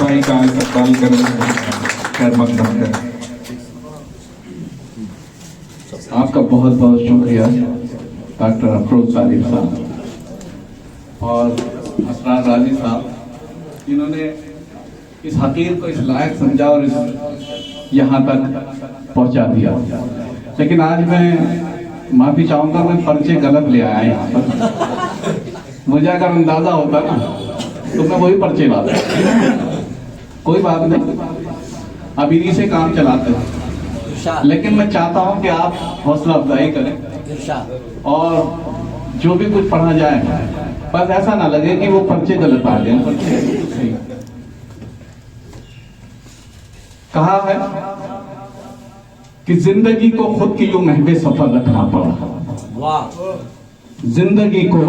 भाई का इस्तेमाल करें, खैर मकदम करें। आपका बहुत बहुत शुक्रिया डॉक्टर अफरोज तालिब साहब और असरार राजी साहब, जिन्होंने इस हकीर को इस लायक समझा और यहाँ तक पहुँचा दिया। लेकिन आज मैं माफ़ी चाहूँगा, मैं पर्चे गलत ले आया यहाँ पर। मुझे अगर अंदाज़ा होता ना तो मैं वही पर्चे लाता। कोई बात नहीं, अब इन्हीं से काम चलाते हैं। लेकिन मैं चाहता हूँ कि आप हौसला अफजाई करें और जो भी कुछ पढ़ा जाए बस ऐसा ना लगे कि वो पर्चे गलत आ गए। पर्चे सही कहा है कि जिंदगी को खुद की यूं महवे सफर रखना पड़ा। जिंदगी को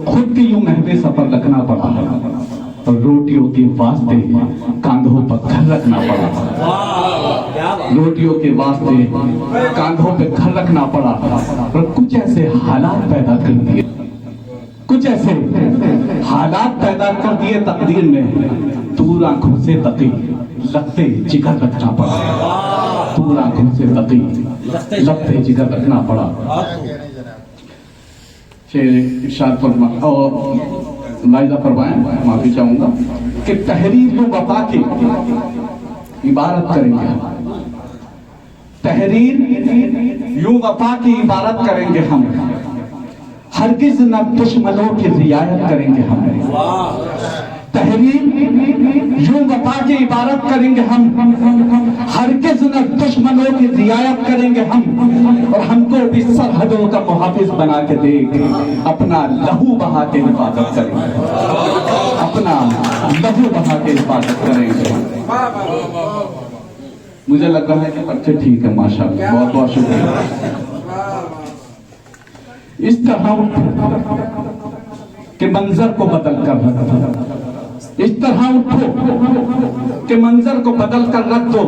खुद की यूं महवे सफर रखना पड़ा और रोटियों के वास्ते कांधों पर घर रखना पड़ा। रोटियों के वास्ते कांधों पे घर रखना पड़ा और कुछ ऐसे हालात पैदा कर दिए, कुछ ऐसे हालात पैदा कर दिए तकदीर में, दूर आंखों से तकी लगते जिगर रखना पड़ा। दूर आंखों से तकी लगते जिगर रखना पड़ा। शेर इरशाद फरमा और लाइजा फरमाएं, माफी चाहूंगा कि तहरीर वफा की इबारत करेंगे हम। तहरीर यूं वफा की इबारत करेंगे हम, हरगिज न दुश्मनों की रियायत करेंगे हम। तहरीर यूं वफा की इबारत करेंगे हम, हरगिज न दुश्मनों की रियायत करेंगे हम। और हमको भी सरहदों का मुहाफिज बना के देंगे, अपना लहू बहा के हिफाजत करेंगे, अपना लहू बहा के हिफाजत करेंगे। मुझे लग रहा है कि बच्चे ठीक है, माशाअल्लाह, बहुत बहुत शुक्रिया। इस तरह के मंजर को बदल कर रख दो, इस तरह उठो के मंजर को बदल कर रख दो,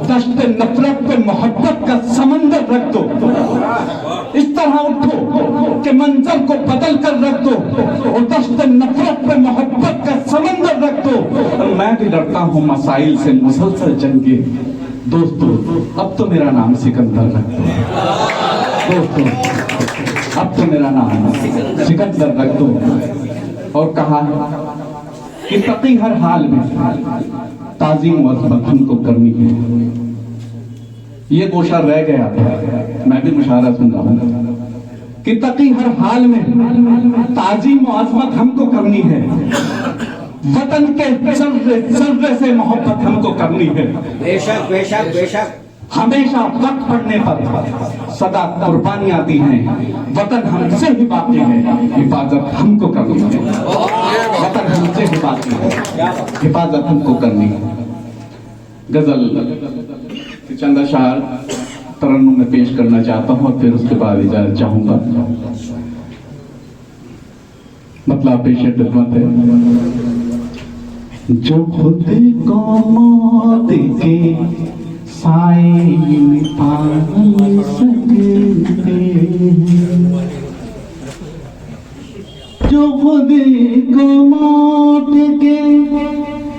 दश्त नफरत पे मोहब्बत का समंदर रख दो। इस तरह उठो के मंजर को बदल कर रख दो और दश्त नफरत पे मोहब्बत का समंदर रख दो। और मैं भी लड़ता हूँ मसाइल से मुसलसल जंगे दोस्तों, अब तो मेरा नाम सिकंदर रख दो। दोस्तों अब तो मेरा नाम सिकंदर रख दो। और कहा कि तकी हर हाल में ताज़ीम और अज़मत हमको करनी है। ये गोशा रह गया था, मैं भी मुशारा सुन रहा हूं कि तकी हर हाल में ताज़ीम और अज़मत हमको करनी है। वतन के जर्रे से मोहब्बत हमको करनी है। बेशक बेशक बेशक हमेशा वक्त पड़ने पर सदा कुर्बानियां दी हैं। वतन हमसे ही बाकी है, हिफाजत हमको करनी है। वतन हमसे ही बाकी है, हिफाजत हमको करनी है। गजल के चंद अशार तरन्नुम में पेश करना चाहता हूँ और फिर उसके बाद इजाजत चाहूंगा। मतलब पेश खिदमत है। जो खुद को मौत के साए में पाल सकते हैं, जो खुद को मौत के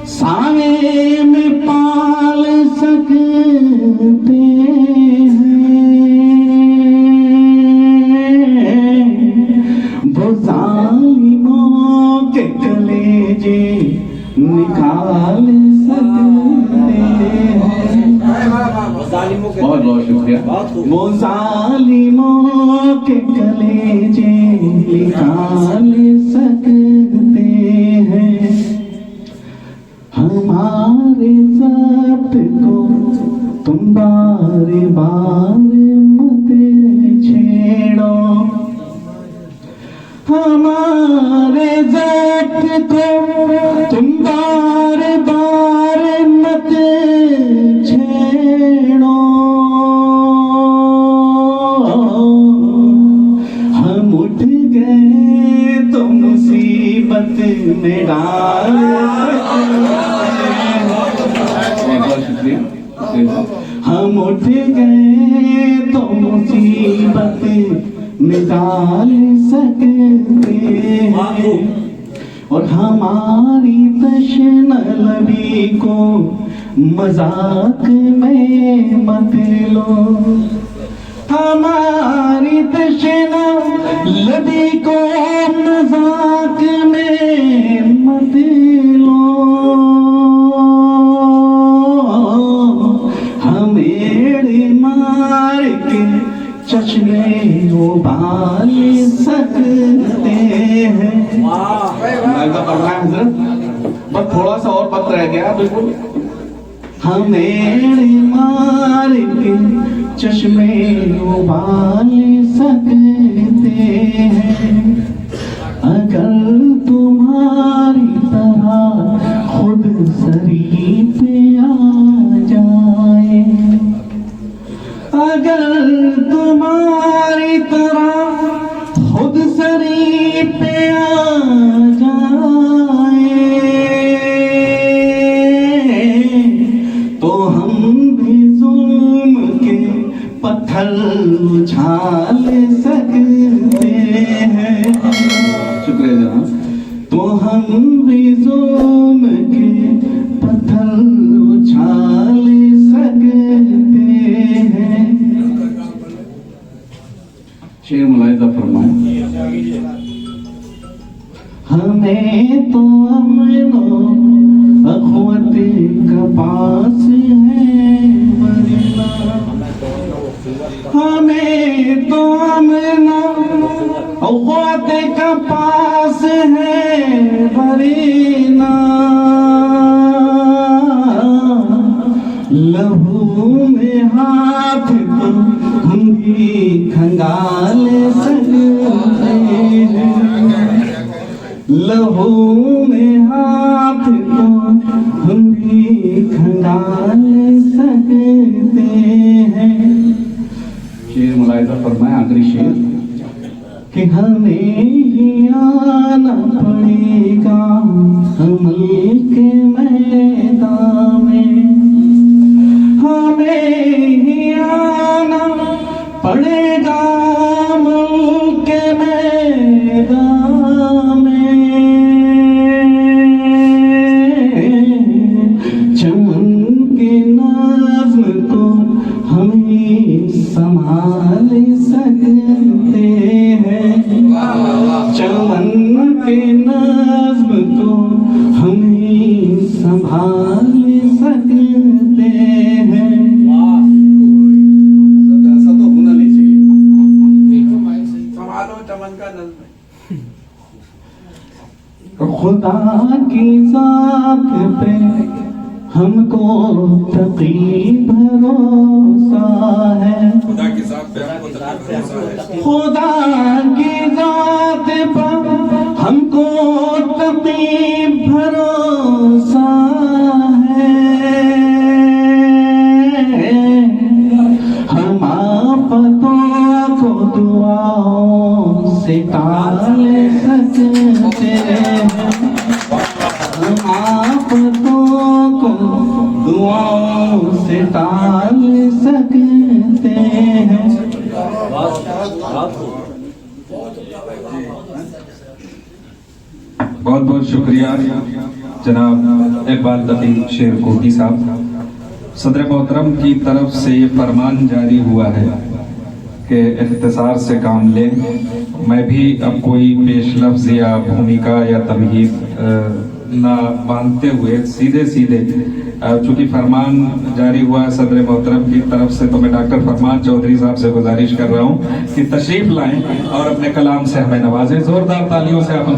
साए में पाल सकते हैं, वो जालिमों के कलेजे निकाल सकते हैं। बहुत बहुत शुक्रिया। वो जालिमों के कलेजे निकाल सकते हैं, हमारे ज़ब्त को तुम बार बार मत छेड़ो, हमारे ज़ब्त को तुम बार बार मत छेड़ो। हम उठ गए तो मुसीबत में डाल। हम उठ गए तो मुसीबत में डाल सकते हैं, और हमारी तशनलबी को मजाक में मत लो, हमारी तशनलबी को मजाक में मत लो। हमें मार के चश्मे उबाल सकते हैं। बस थोड़ा सा और वक्त रह गया बिल्कुल। हमें मार के चश्मे उबाल सकते हैं। अगर तुम्हारी तरह खुद सरी पे आ जाए, अगर तुम्हारी तरह खुद सरी पे आ जाए, तो हम भी जुल्म के पत्थर उछाल सकते हैं। शुक्रिया जनाब। तो हम भी जुल्म के पत्थर उछाल सकते हैं। शेर मुलाहिजा फरमाए। हमें तो अमनो अखवत का पास है वरना, हमें तो अमनो अखवत का पास है वरना, लहू में हाथ तो हम भी खंगाल सकते हैं। लहू में हाथ तो हम भी खंगाल सकते हैं। शेर मुलाहिजा फरमाए, आखिरी शेर कि हमें ही आना पड़ेगा अमल के मैदान में, हमें ही आना पड़ेगा अमल के मैदान में। चमन के नाज़्म को हम ही संभाल सकते हैं। चमन के नाज़्म को हम ही संभाल सकते हैं। ऐसा तो होना नहीं चाहिए। संभालो चमन का नज़्म। खुदा की ज़ात पे हमको तकी भरोसा है। खुदा की ज़ात पे हमको तकी भरोसा है। खुदा की ज़ात पर हमको तकी भरोसा है। हम आफतों को दुआओं से टाल सकते हैं। हम आफतों को दुआओं से टाल सकते हैं। बहुत बहुत शुक्रिया जनाब इकबाल तकी शेर कोटी साहब। सदर मोहतरम की तरफ से ये फरमान जारी हुआ है कि इख्तिसार से काम लें। मैं भी अब कोई पेश लफ्ज़ या भूमिका या तमहीद ना मानते हुए सीधे सीधे चूँकि फरमान जारी हुआ है सदर मोहतरम की तरफ से, तो मैं डॉक्टर फरमान चौधरी साहब से गुजारिश कर रहा हूँ कि तशरीफ़ लाएं और अपने कलाम से हमें नवाजें। ज़ोरदार तालियों से आप